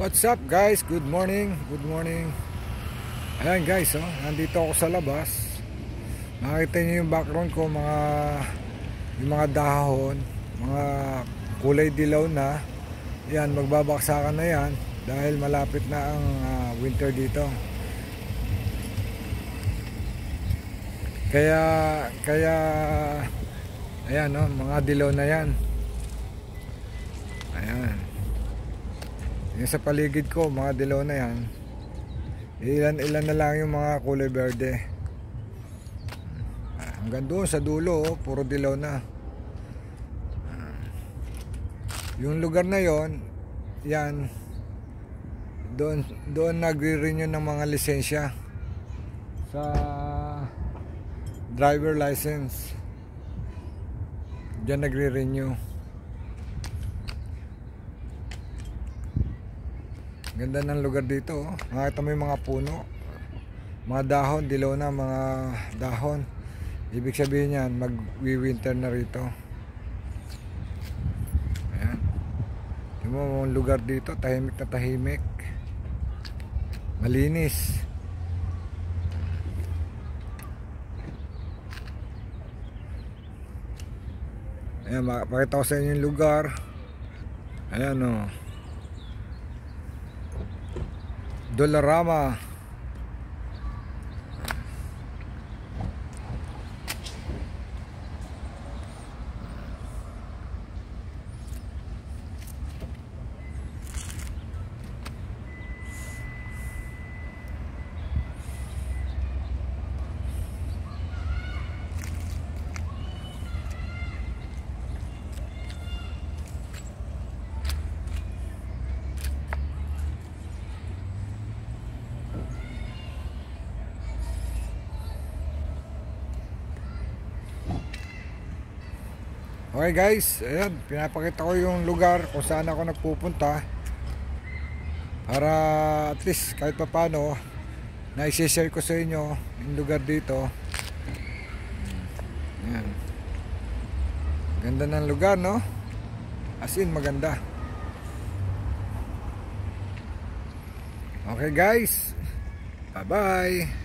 What's up guys? Good morning. Good morning. Ayan guys, nandito ako sa labas. Nakita niyo yung background ko, yung mga dahon, mga kulay dilaw na. Yan, magbabaksakan na yan dahil malapit na ang winter dito. Kaya ayan, mga dilaw na yan. Ayan. Yung sa paligid ko, mga dilaw na yan. Ilan na lang yung mga kulay berde. Hanggang doon sa dulo, puro dilaw na. Yung lugar na yon, yan, doon nagre-renew ng mga lisensya sa driver license. Diyan nagre-renew. Ganda ng lugar dito. Makita mo yung mga puno, mga dahon, dilaw na mga dahon. Ibig sabihin yan, mag-winter na rito. Ayan. Tingnan mo yung lugar dito, tahimik na tahimik. Malinis. Ayan, makita ko sa inyo yung lugar. Ayan Dollarama. Okay guys, ayan, pinapakita ko yung lugar kung saan ako nagpupunta para at least kahit pa paano na-share ko sa inyo yung lugar dito. Ayan. Ganda ng lugar, no? As in, maganda. Okay guys, bye bye.